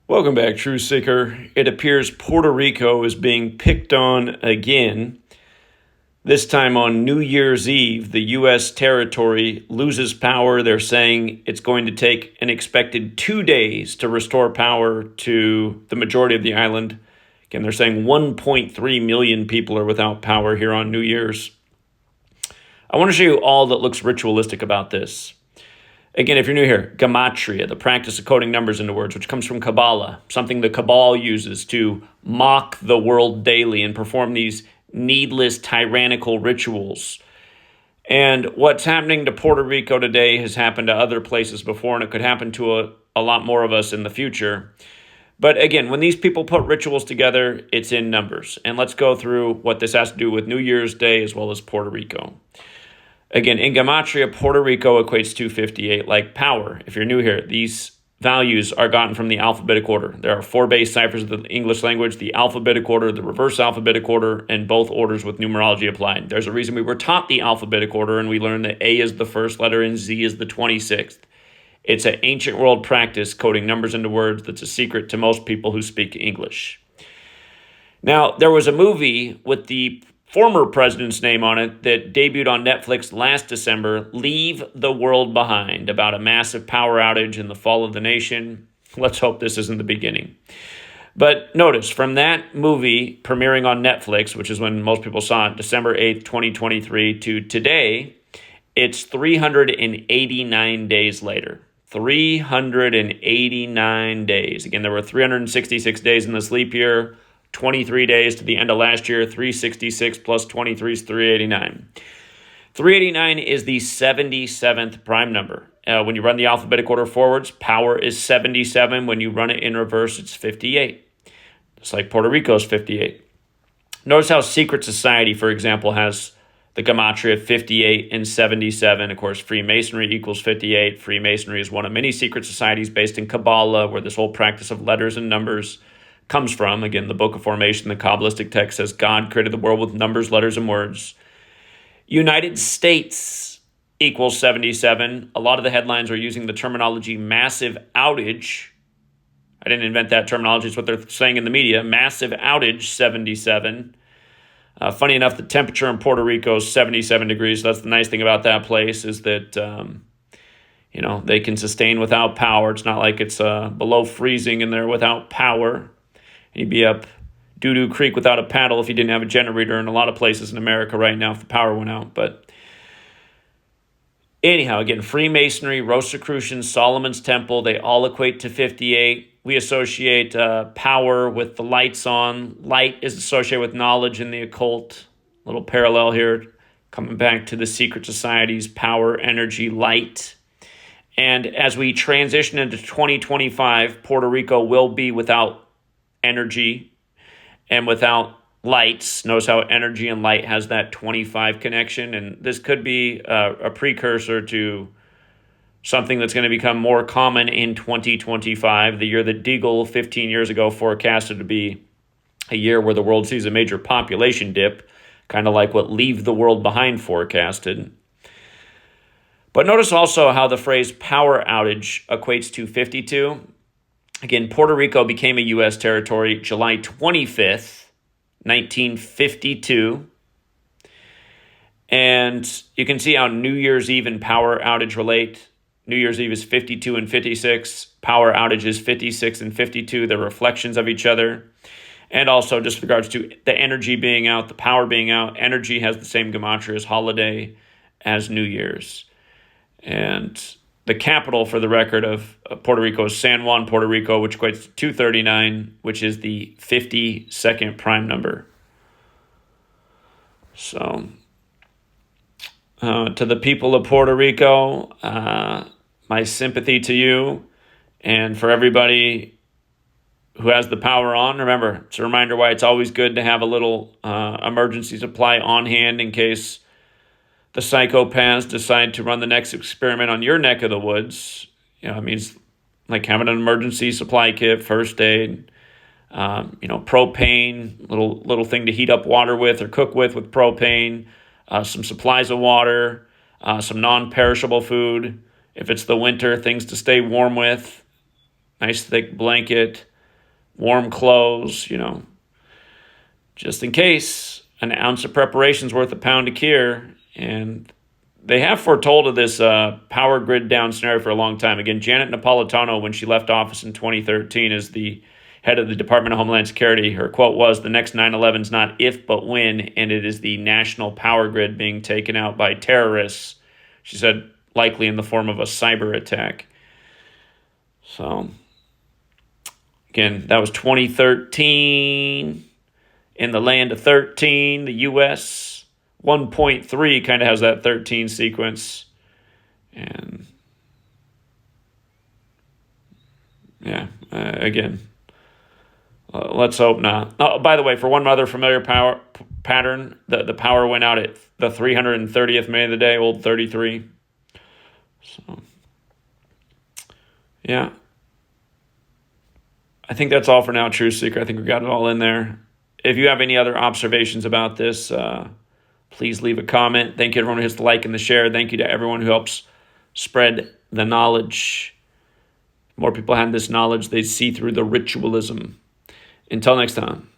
Welcome back, Truth Seeker. It appears Puerto Rico is being picked on again. This time on New Year's Eve, the U.S. territory loses power. They're saying it's going to take an expected 2 days to restore power to the majority of the island. Again, they're saying 1.3 million people are without power here on New Year's. I want to show you all that looks ritualistic about this. Again, if you're new here, Gematria, the practice of coding numbers into words, which comes from Kabbalah, something the Cabal uses to mock the world daily and perform these needless, tyrannical rituals. And what's happening to Puerto Rico today has happened to other places before, and it could happen to a lot more of us in the future. But again, when these people put rituals together, it's in numbers. And let's go through what this has to do with New Year's Day as well as Puerto Rico. Again, in Gematria, Puerto Rico equates to 58, like power. If you're new here, these values are gotten from the alphabetic order. There are 4 base ciphers of the English language, the alphabetic order, the reverse alphabetic order, and both orders with numerology applied. There's a reason we were taught the alphabetic order, and we learned that A is the first letter and Z is the 26th. It's an ancient world practice, coding numbers into words, that's a secret to most people who speak English. Now, there was a movie with the former president's name on it that debuted on Netflix last December, Leave the World Behind, about a massive power outage and the fall of the nation. Let's hope this isn't the beginning. But notice, from that movie premiering on Netflix, which is when most people saw it, December 8th, 2023, to today, it's 389 days later. 389 days. Again, there were 366 days in this leap year, 23 days to the end of last year, 366 plus 23 is 389. 389 is the 77th prime number. When you run the alphabetic order forwards, power is 77. When you run it in reverse, it's 58. It's like Puerto Rico's 58. Notice how secret society, for example, has the gematria 58 and 77. Of course, Freemasonry equals 58. Freemasonry is one of many secret societies based in Kabbalah, where this whole practice of letters and numbers comes from. Again, the Book of Formation, the Kabbalistic text says God created the world with numbers, letters, and words. United States equals 77. A lot of the headlines are using the terminology massive outage. I didn't invent that terminology. It's what they're saying in the media. Massive outage, 77. Funny enough, the temperature in Puerto Rico is 77 degrees. So that's the nice thing about that place, is that they can sustain without power. It's not like it's below freezing and they're without power. You'd be up Doo-Doo Creek without a paddle if you didn't have a generator in a lot of places in America right now if the power went out. But anyhow, again, Freemasonry, Rosicrucians, Solomon's Temple, they all equate to 58. We associate power with the lights on. Light is associated with knowledge in the occult. Little parallel here, coming back to the secret societies, power, energy, light. And as we transition into 2025, Puerto Rico will be without energy and without lights. Notice how energy and light has that 25 connection, and this could be a precursor to something that's going to become more common in 2025, the year that Deagle 15 years ago forecasted to be a year where the world sees a major population dip, kind of like what Leave the World Behind forecasted. But notice also how the phrase power outage equates to 52. Again, Puerto Rico became a U.S. territory July 25th, 1952. And you can see how New Year's Eve and power outage relate. New Year's Eve is 52 and 56. Power outage is 56 and 52. They're reflections of each other. And also, just with regards to the energy being out, the power being out, energy has the same gematria as holiday as New Year's. And the capital, for the record, of Puerto Rico is San Juan, Puerto Rico, which equates to 239, which is the 52nd prime number. So, to the people of Puerto Rico, my sympathy to you, and for everybody who has the power on. Remember, it's a reminder why it's always good to have a little emergency supply on hand in case the psychopaths decide to run the next experiment on your neck of the woods. It means like having an emergency supply kit, first aid, propane, little thing to heat up water with or cook with propane, some supplies of water, some non-perishable food. If it's the winter, things to stay warm with, nice thick blanket, warm clothes, just in case. An ounce of preparation is worth a pound of cure. And they have foretold of this power grid down scenario for a long time. Again, Janet Napolitano, when she left office in 2013 as the head of the Department of Homeland Security, her quote was, "The next 9/11 is not if but when, and it is the national power grid being taken out by terrorists." She said, likely in the form of a cyber attack. So, again, that was 2013. In the land of 13, the U.S. 1.3 kind of has that 13 sequence. And yeah, again, let's hope not. Oh, by the way, for one other familiar power pattern, the power went out at the 330th minute of the day, old 33. So, yeah. I think that's all for now, Truth Seeker. I think we got it all in there. If you have any other observations about this, please leave a comment. Thank you to everyone who hits the like and the share. Thank you to everyone who helps spread the knowledge. More people have this knowledge, they see through the ritualism. Until next time.